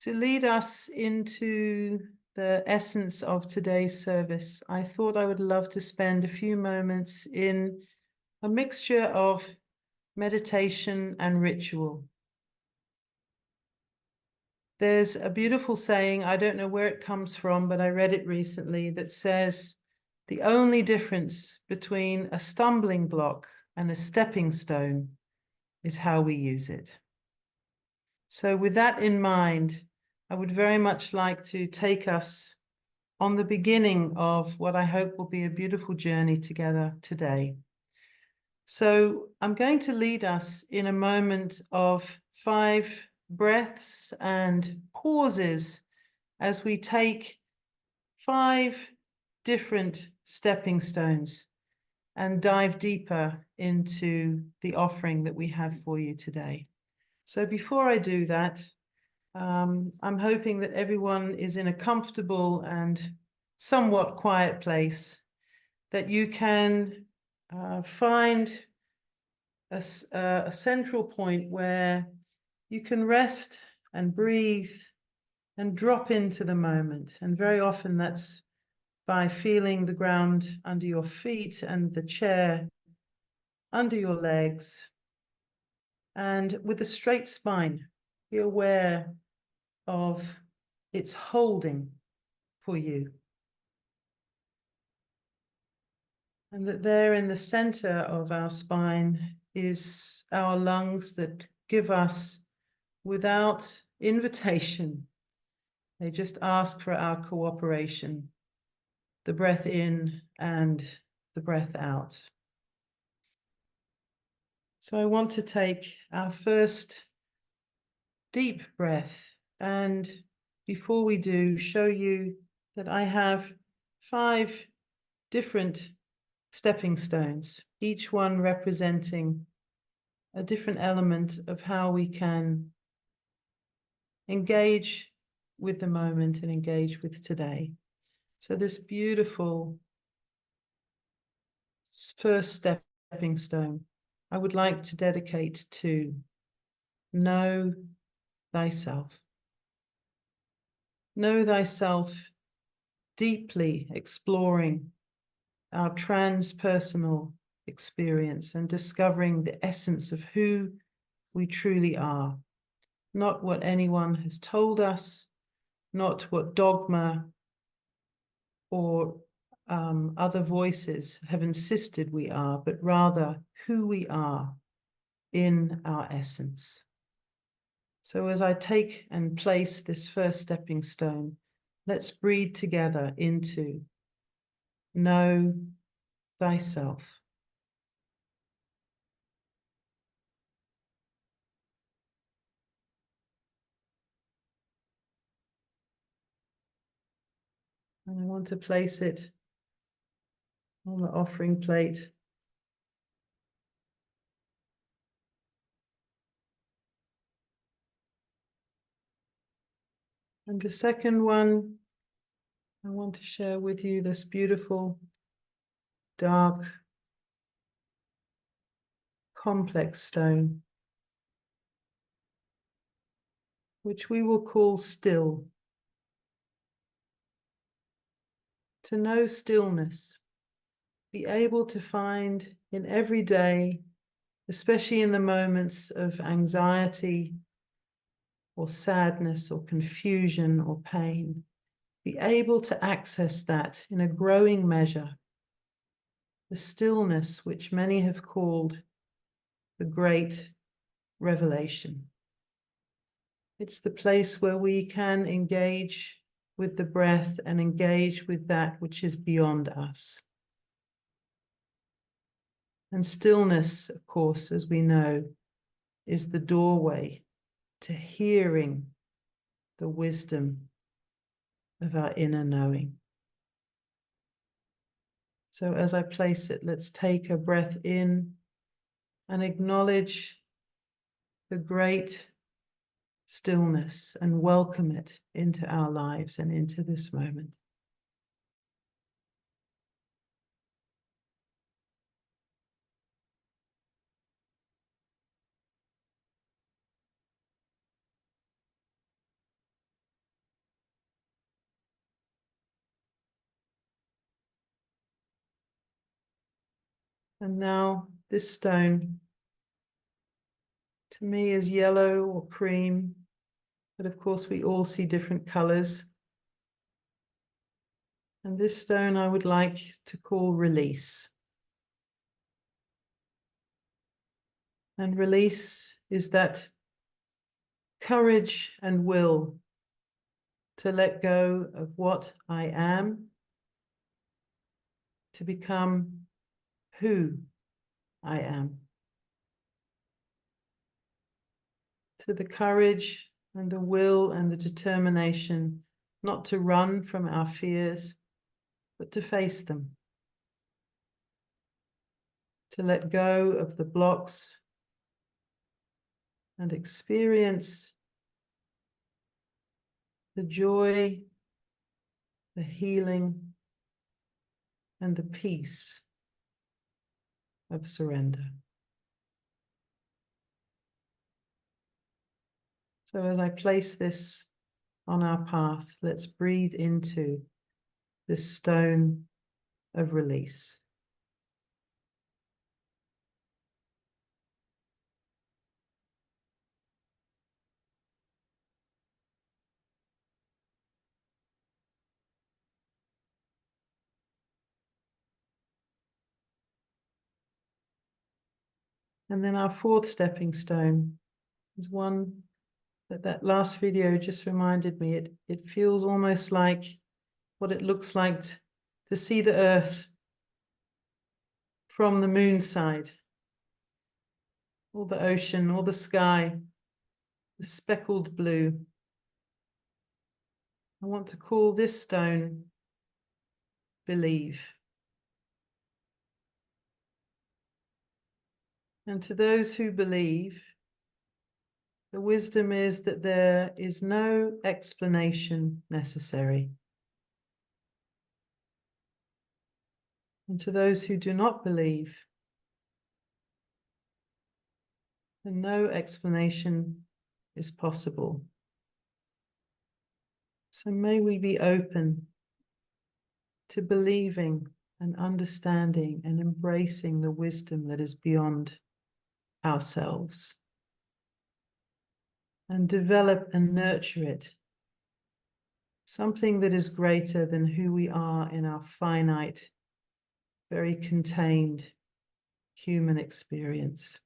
To lead us into the essence of today's service, I thought I would love to spend a few moments in a mixture of meditation and ritual. There's a beautiful saying, I don't know where it comes from, but I read it recently, that says, the only difference between a stumbling block and a stepping stone is how we use it. So with that in mind, I would very much like to take us on the beginning of what I hope will be a beautiful journey together today. So I'm going to lead us in a moment of 5 breaths and pauses as we take 5 different stepping stones and dive deeper into the offering that we have for you today. So before I do that, I'm hoping that everyone is in a comfortable and somewhat quiet place, that you can find a central point where you can rest and breathe and drop into the moment. And very often that's by feeling the ground under your feet and the chair under your legs. And with a straight spine, be aware of its holding for you. And that there in the center of our spine is our lungs that give us, without invitation, they just ask for our cooperation, the breath in and the breath out. So I want to take our first deep breath, and before we do, show you that I have 5 different stepping stones, each one representing a different element of how we can engage with the moment and engage with today. So this beautiful first stepping stone, I would like to dedicate to know thyself. Know thyself, deeply exploring our transpersonal experience and discovering the essence of who we truly are. Not what anyone has told us, not what dogma or other voices have insisted we are, but rather who we are in our essence. So as I take and place this first stepping stone, let's breathe together into know thyself. And I want to place it on the offering plate. And the second one, I want to share with you this beautiful, dark, complex stone, which we will call still. To know stillness, be able to find in every day, especially in the moments of anxiety or sadness or confusion or pain, be able to access that in a growing measure. The stillness which many have called the great revelation. It's the place where we can engage with the breath and engage with that which is beyond us. And stillness, of course, as we know, is the doorway to hearing the wisdom of our inner knowing. So as I place it, let's take a breath in and acknowledge the great stillness and welcome it into our lives and into this moment. And now this stone, to me, is yellow or cream, but of course we all see different colors. And this stone I would like to call release. And release is that courage and will to let go of what I am, to become who I am. To the courage and the will and the determination not to run from our fears, but to face them. To let go of the blocks and experience the joy, the healing, and the peace of surrender. So as I place this on our path, let's breathe into this stone of release. And then our fourth stepping stone is one that last video just reminded me. It feels almost like what it looks like to see the earth from the moon side, or the ocean, or the sky, the speckled blue. I want to call this stone believe. And to those who believe, the wisdom is that there is no explanation necessary. And to those who do not believe, then no explanation is possible. So may we be open to believing and understanding and embracing the wisdom that is beyond ourselves, and develop and nurture it, something that is greater than who we are in our finite, very contained human experience,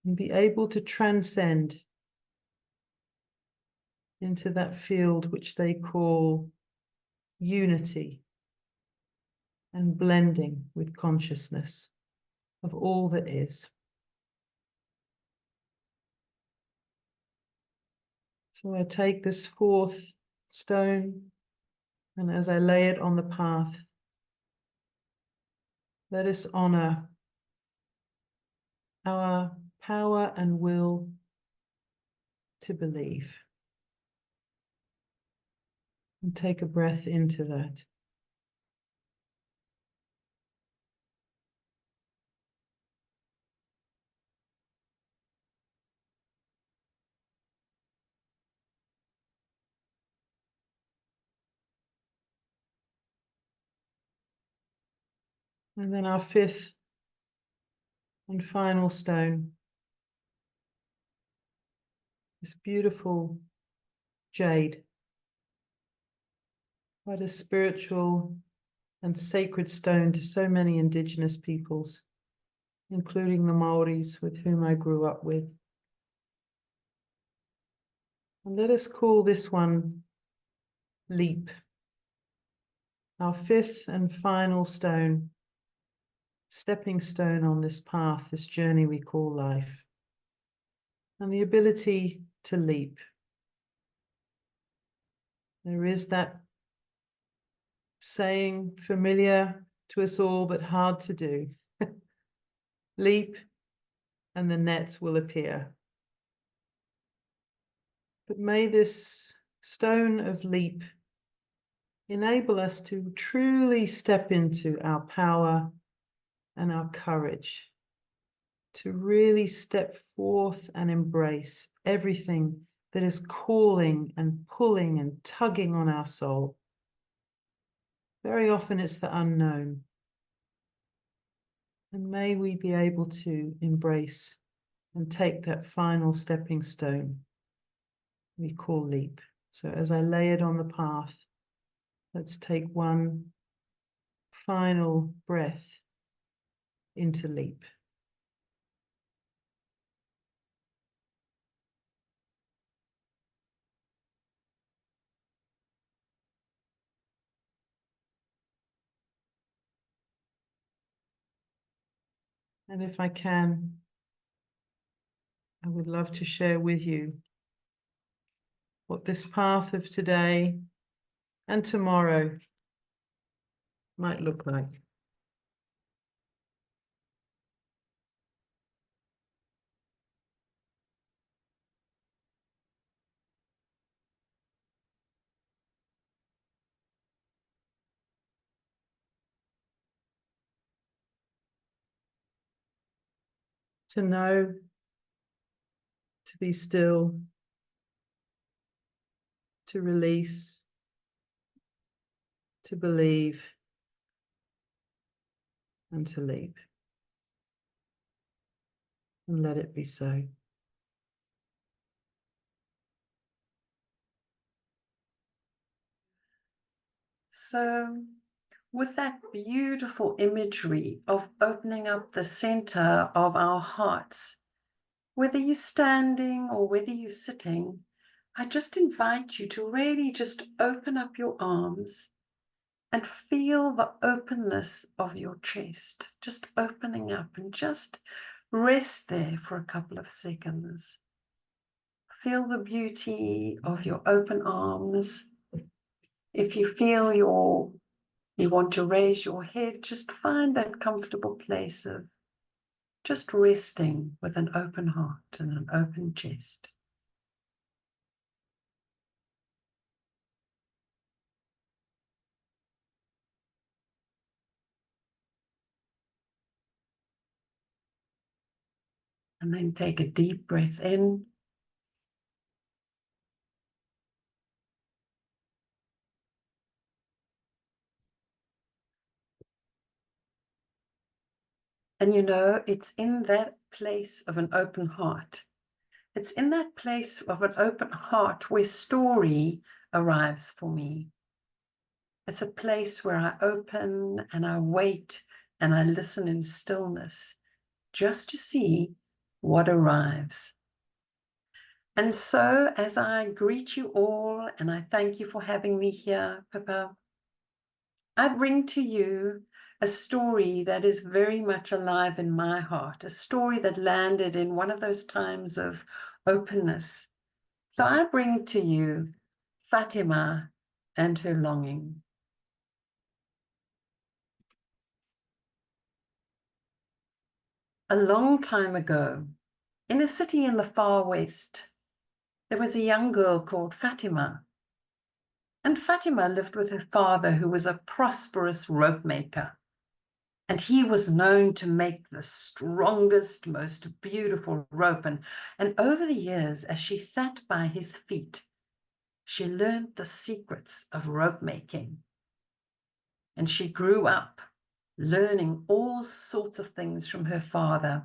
and be able to transcend into that field which they call unity and blending with consciousness of all that is. So I take this fourth stone, and as I lay it on the path, let us honor our power and will to believe. And take a breath into that. And then our fifth and final stone, this beautiful jade, quite a spiritual and sacred stone to so many indigenous peoples, including the Maoris with whom I grew up with. And let us call this one leap, our fifth and final stone, stepping stone on this path, this journey we call life, and the ability to leap. There is that saying familiar to us all, but hard to do. Leap and the net will appear. But may this stone of leap enable us to truly step into our power and our courage, to really step forth and embrace everything that is calling and pulling and tugging on our soul. Very often it's the unknown, And may we be able to embrace and take that final stepping stone we call leap. So as I lay it on the path, let's take one final breath into leap. And if I can, I would love to share with you what this path of today and tomorrow might look like. To know, to be still, to release, to believe, and to leap. And let it be so. So, with that beautiful imagery of opening up the center of our hearts, whether you're standing or whether you're sitting, I just invite you to really just open up your arms and feel the openness of your chest, just opening up, and just rest there for a couple of seconds. Feel the beauty of your open arms. If you feel you want to raise your head, just find that comfortable place of just resting with an open heart and an open chest. And then take a deep breath in. And you know, it's in that place of an open heart. It's in that place of an open heart where story arrives for me. It's a place where I open and I wait and I listen in stillness just to see what arrives. And so as I greet you all and I thank you for having me here, Pippa, I bring to you a story that is very much alive in my heart, a story that landed in one of those times of openness. So I bring to you Fatima and her longing. A long time ago, in a city in the far west, there was a young girl called Fatima. And Fatima lived with her father, who was a prosperous rope maker. And he was known to make the strongest, most beautiful rope. And over the years, as she sat by his feet, she learned the secrets of rope making. And she grew up learning all sorts of things from her father.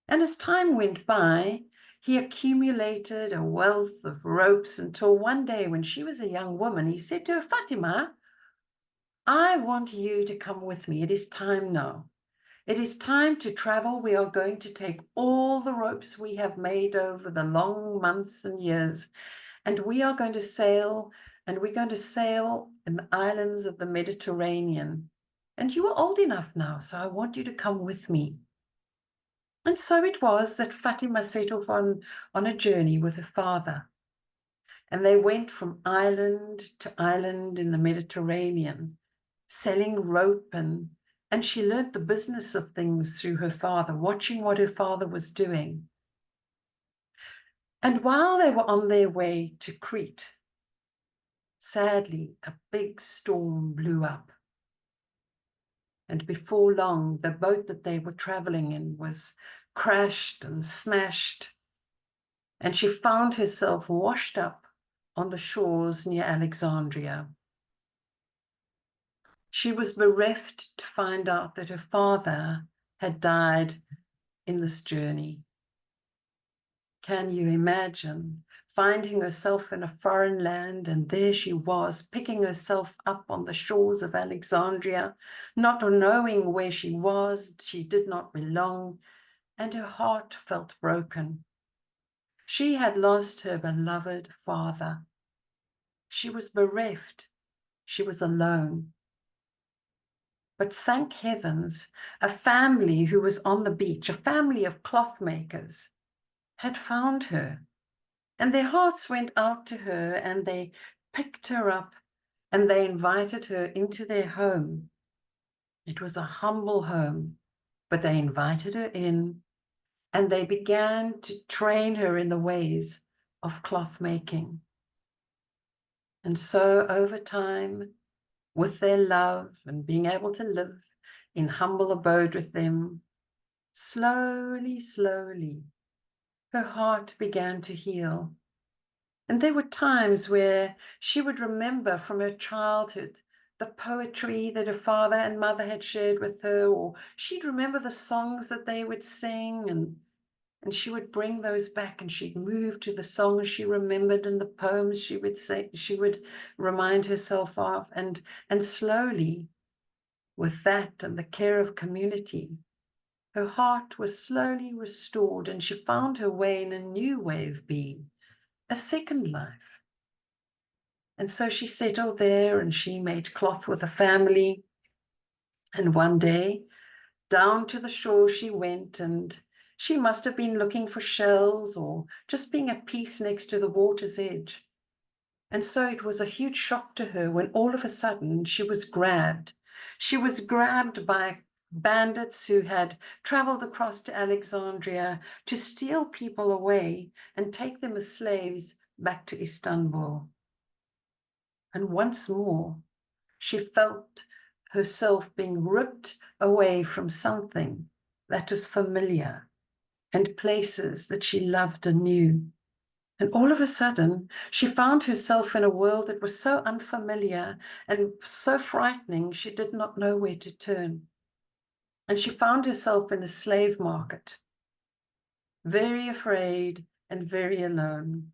And as time went by, he accumulated a wealth of ropes until one day when she was a young woman, he said to her, Fatima, I want you to come with me. It is time now. It is time to travel. We are going to take all the ropes we have made over the long months and years, and we are going to sail, and we're going to sail in the islands of the Mediterranean. And you are old enough now, so I want you to come with me. And so it was that Fatima set off on a journey with her father. And they went from island to island in the Mediterranean, selling rope, and she learned the business of things through her father, watching what her father was doing. And while they were on their way to Crete, sadly, a big storm blew up. And before long, the boat that they were traveling in was crashed and smashed. And she found herself washed up on the shores near Alexandria. She was bereft to find out that her father had died in this journey. Can you imagine finding herself in a foreign land, and there she was, picking herself up on the shores of Alexandria, not knowing where she was, she did not belong, and her heart felt broken. She had lost her beloved father. She was bereft. She was alone. But thank heavens, a family who was on the beach, a family of cloth makers, had found her. And their hearts went out to her, and they picked her up, and they invited her into their home. It was a humble home, but they invited her in, and they began to train her in the ways of cloth making. And so over time, with their love and being able to live in humble abode with them, slowly, slowly, her heart began to heal. And there were times where she would remember from her childhood the poetry that her father and mother had shared with her, or she'd remember the songs that they would sing, and she would bring those back, and she'd move to the songs she remembered and the poems she would say, she would remind herself of, and slowly, with that and the care of community, her heart was slowly restored, and she found her way in a new way of being, a second life. And so she settled there, and she made cloth with a family. And one day, down to the shore she went, and she must have been looking for shells or just being at peace next to the water's edge. And so it was a huge shock to her when all of a sudden she was grabbed. She was grabbed by bandits who had traveled across to Alexandria to steal people away and take them as slaves back to Istanbul. And once more, she felt herself being ripped away from something that was familiar and places that she loved anew. And all of a sudden, she found herself in a world that was so unfamiliar and so frightening, she did not know where to turn. And she found herself in a slave market, very afraid and very alone.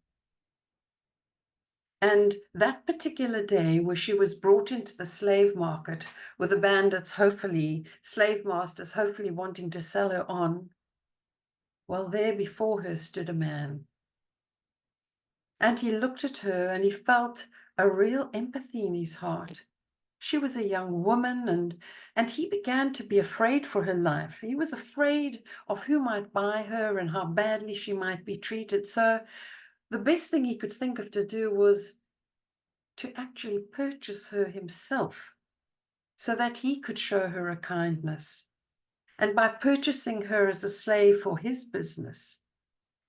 And that particular day where she was brought into the slave market with the bandits, hopefully, slave masters, hopefully wanting to sell her on, well, there before her stood a man. And he looked at her and he felt a real empathy in his heart. She was a young woman, and he began to be afraid for her life. He was afraid of who might buy her and how badly she might be treated. So the best thing he could think of to do was to actually purchase her himself so that he could show her a kindness. And by purchasing her as a slave for his business,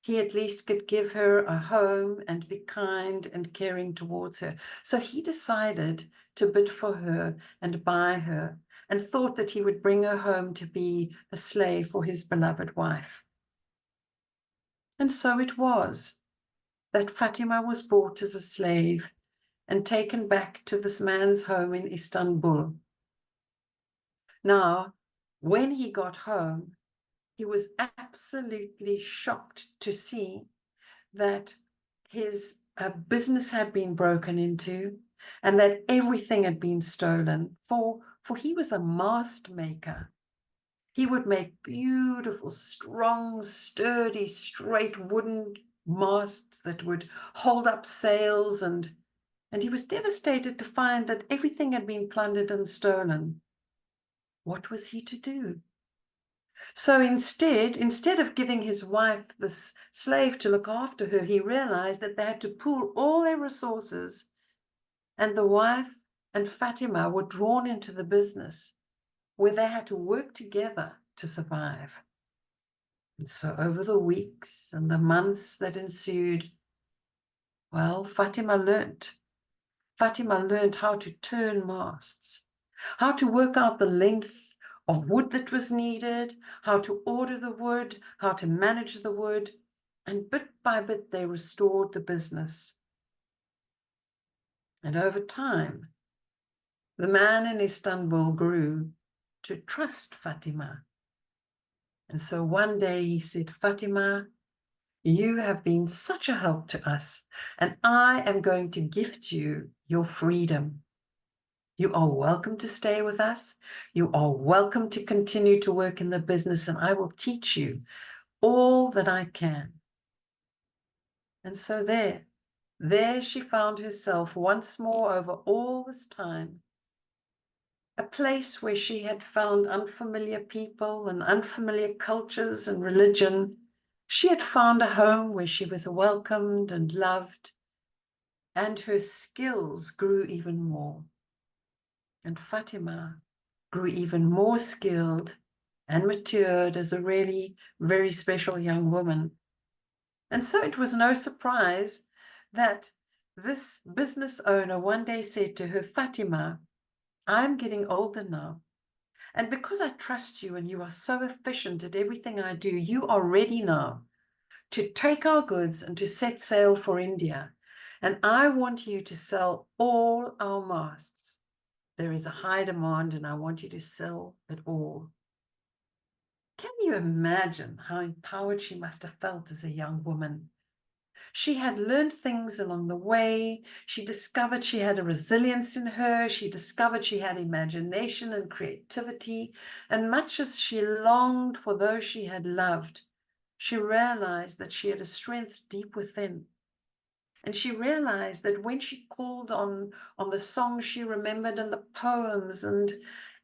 he at least could give her a home and be kind and caring towards her. So he decided to bid for her and buy her, and thought that he would bring her home to be a slave for his beloved wife. And so it was that Fatima was bought as a slave and taken back to this man's home in Istanbul. Now, when he got home, he was absolutely shocked to see that his business had been broken into and that everything had been stolen, for he was a mast maker. He would make beautiful, strong, sturdy, straight wooden masts that would hold up sails, and he was devastated to find that everything had been plundered and stolen. What was he to do? So instead of giving his wife this slave to look after her, he realized that they had to pool all their resources, and the wife and Fatima were drawn into the business where they had to work together to survive. And so over the weeks and the months that ensued, well, Fatima learned how to turn masts, how to work out the length of wood that was needed, how to order the wood, how to manage the wood, and bit by bit they restored the business. And over time, the man in Istanbul grew to trust Fatima. And so one day he said, Fatima, you have been such a help to us, and I am going to gift you your freedom. You are welcome to stay with us. You are welcome to continue to work in the business, and I will teach you all that I can. And so there she found herself once more over all this time, a place where she had found unfamiliar people and unfamiliar cultures and religion. She had found a home where she was welcomed and loved, and her skills grew even more. And Fatima grew even more skilled and matured as a really very special young woman. And so it was no surprise that this business owner one day said to her, Fatima, I'm getting older now. And because I trust you and you are so efficient at everything I do, you are ready now to take our goods and to set sail for India. And I want you to sell all our masts. There is a high demand and I want you to sell it all. Can you imagine how empowered she must have felt as a young woman? She had learned things along the way. She discovered she had a resilience in her. She discovered she had imagination and creativity. And much as she longed for those she had loved, she realized that she had a strength deep within. And she realized that when she called on the songs she remembered and the poems and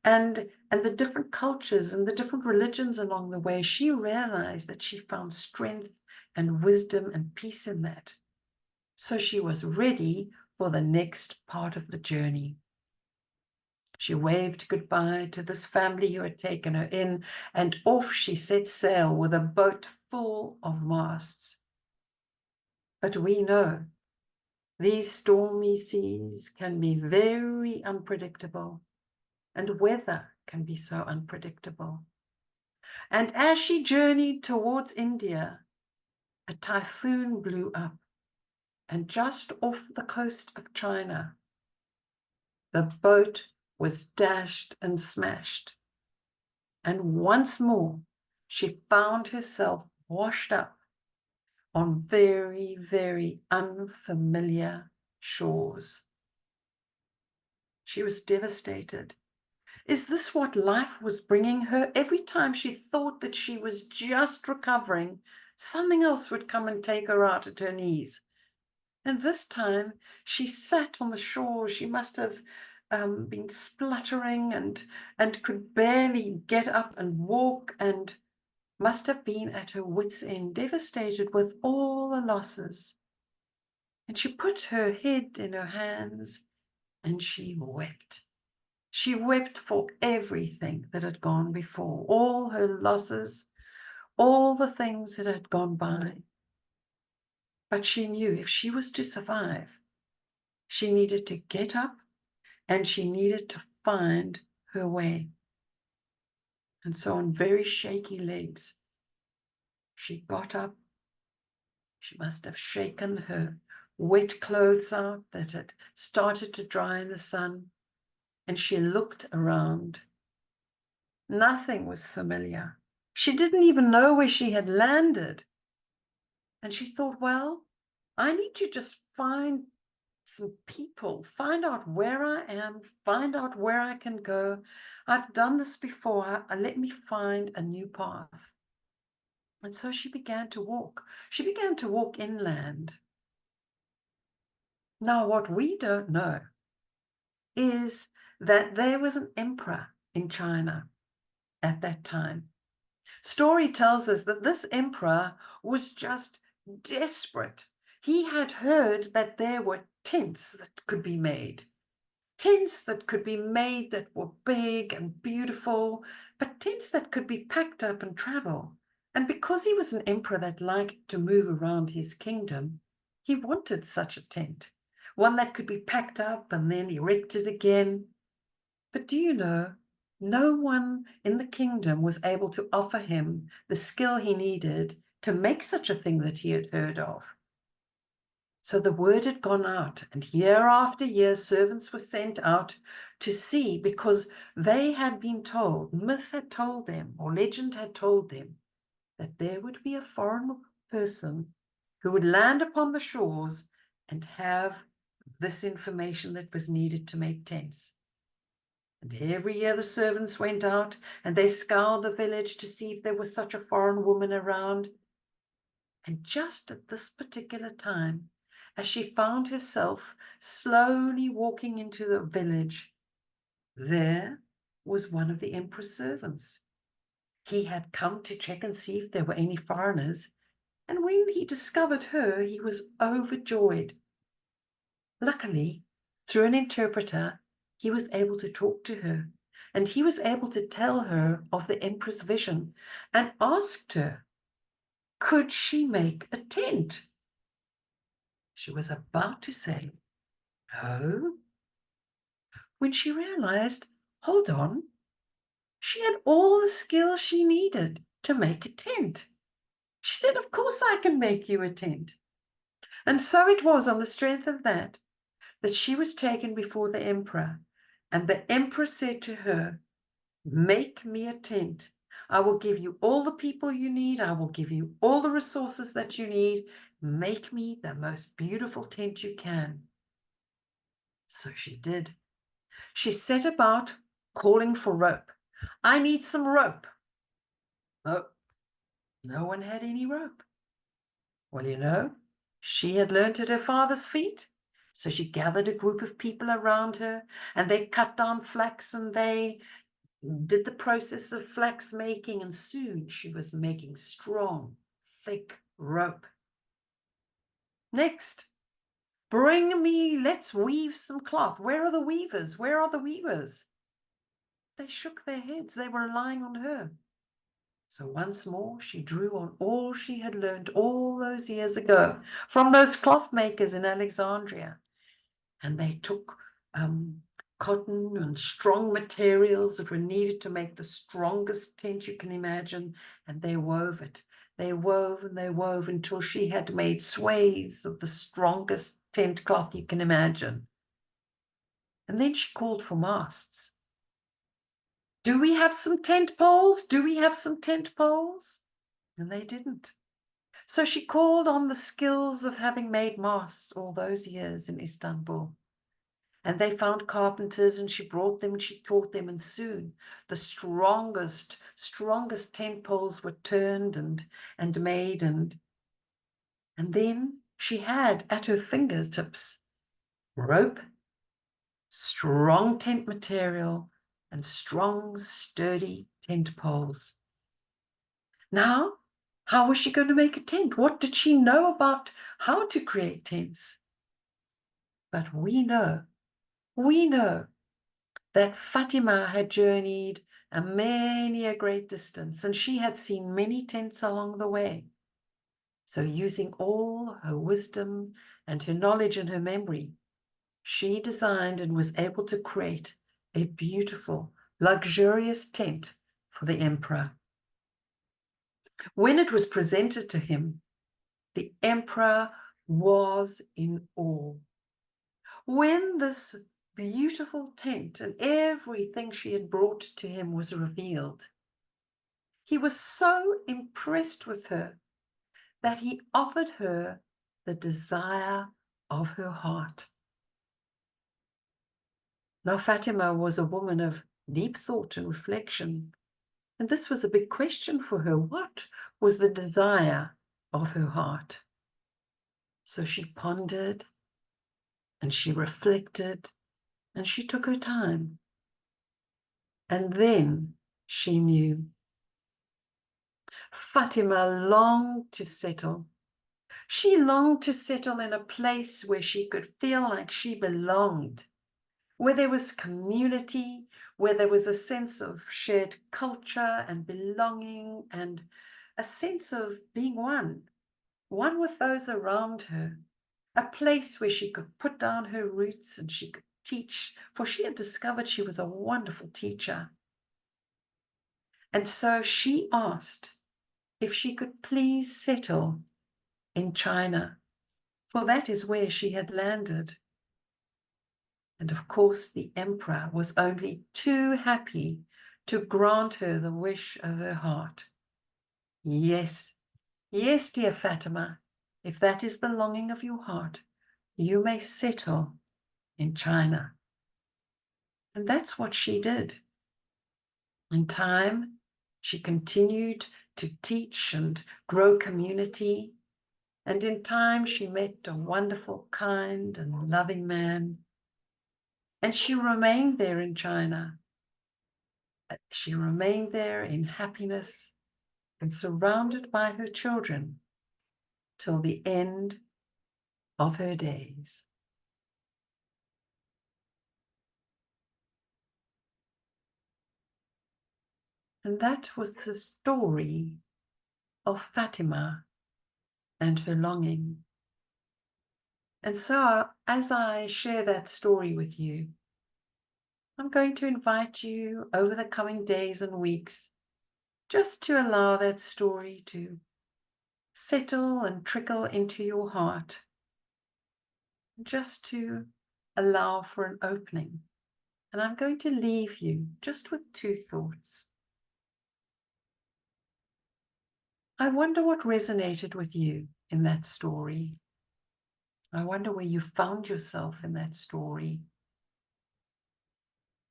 the different cultures and the different religions along the way, she realized that she found strength and wisdom and peace in that. So she was ready for the next part of the journey. She waved goodbye to this family who had taken her in, and off she set sail with a boat full of masts. But we know these stormy seas can be very unpredictable, and weather can be so unpredictable. And as she journeyed towards India, a typhoon blew up, and just off the coast of China, the boat was dashed and smashed. And once more, she found herself washed up on very, very unfamiliar shores. She was devastated. Is this what life was bringing her? Every time she thought that she was just recovering, something else would come and take her out at her knees. And this time she sat on the shore. She must have been spluttering and could barely get up and walk, and must have been at her wits' end, devastated with all the losses. And she put her head in her hands and she wept. She wept for everything that had gone before, all her losses, all the things that had gone by. But she knew if she was to survive, she needed to get up and she needed to find her way. And so on very shaky legs, she got up. She must have shaken her wet clothes out that had started to dry in the sun, and she looked around. Nothing was familiar. She didn't even know where she had landed. And she thought, well, I need to just find some people, find out where I am, find out where I can go. I've done this before. Let me find a new path. And so she began to walk. She began to walk inland. Now, what we don't know is that there was an emperor in China at that time. Story tells us that this emperor was just desperate. He had heard that there were tents that could be made. Tents that could be made that were big and beautiful, but tents that could be packed up and travel. And because he was an emperor that liked to move around his kingdom, he wanted such a tent, one that could be packed up and then erected again. But do you know, no one in the kingdom was able to offer him the skill he needed to make such a thing that he had heard of. So the word had gone out, and year after year, servants were sent out to see, because they had been told, myth had told them, or legend had told them, that there would be a foreign person who would land upon the shores and have this information that was needed to make tents. And every year the servants went out and they scoured the village to see if there was such a foreign woman around. And just at this particular time, as she found herself slowly walking into the village, there was one of the emperor's servants. He had come to check and see if there were any foreigners, and when he discovered her, he was overjoyed. Luckily, through an interpreter, he was able to talk to her, and he was able to tell her of the emperor's vision and asked her, could she make a tent? She was about to say no, when she realized, hold on, she had all the skills she needed to make a tent. She said, of course I can make you a tent. And so it was on the strength of that she was taken before the emperor. And the emperor said to her, make me a tent. I will give you all the people you need. I will give you all the resources that you need. Make me the most beautiful tent you can. So she did. She set about calling for rope. I need some rope. Oh, no one had any rope. Well, you know, she had learnt at her father's feet. So she gathered a group of people around her, and they cut down flax, and they did the process of flax making, and soon she was making strong, thick rope. Next, let's weave some cloth. Where are the weavers? Where are the weavers? They shook their heads. They were relying on her. So once more, she drew on all she had learned all those years ago from those cloth makers in Alexandria. And they took cotton and strong materials that were needed to make the strongest tent you can imagine, and they wove it. They wove and they wove until she had made swathes of the strongest tent cloth you can imagine. And then she called for masts. Do we have some tent poles? Do we have some tent poles? And they didn't. So she called on the skills of having made masts all those years in Istanbul. And they found carpenters, and she brought them and she taught them, and soon the strongest tent poles were turned and made, and then she had at her fingertips rope, strong tent material, and strong, sturdy tent poles. Now, how was she going to make a tent? What did she know about how to create tents? But we know that Fatima had journeyed many a great distance, and she had seen many tents along the way. So using all her wisdom and her knowledge and her memory, she designed and was able to create a beautiful, luxurious tent for the emperor. When it was presented to him, the emperor was in awe. When this beautiful tent and everything she had brought to him was revealed, he was so impressed with her that he offered her the desire of her heart. Now, Fatima was a woman of deep thought and reflection, and this was a big question for her. What was the desire of her heart? So she pondered, and she reflected, and she took her time. And then she knew. Fatima longed to settle. She longed to settle in a place where she could feel like she belonged, where there was community, where there was a sense of shared culture and belonging, and a sense of being one with those around her, a place where she could put down her roots and she could teach, for she had discovered she was a wonderful teacher. And so she asked if she could please settle in China. for that is where she had landed. And of course, the emperor was only too happy to grant her the wish of her heart. Yes, yes, dear Fatima, if that is the longing of your heart, you may settle in China. And that's what she did. In time, she continued to teach and grow community. And in time, she met a wonderful, kind, and loving man. And she remained there in China. She remained there in happiness and surrounded by her children till the end of her days. And that was the story of Fatima and her longing. And so, as I share that story with you, I'm going to invite you over the coming days and weeks just to allow that story to settle and trickle into your heart, just to allow for an opening. And I'm going to leave you just with two thoughts. I wonder what resonated with you in that story. I wonder where you found yourself in that story.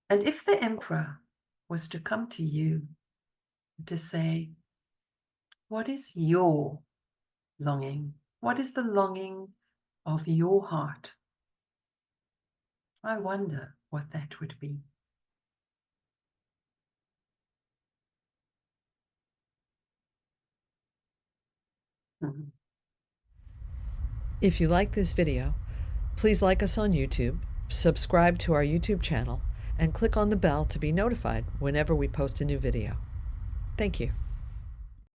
And if the emperor was to come to you to say, what is your longing? What is the longing of your heart? I wonder what that would be. If you like this video, please like us on YouTube, subscribe to our YouTube channel, and click on the bell to be notified whenever we post a new video. Thank you.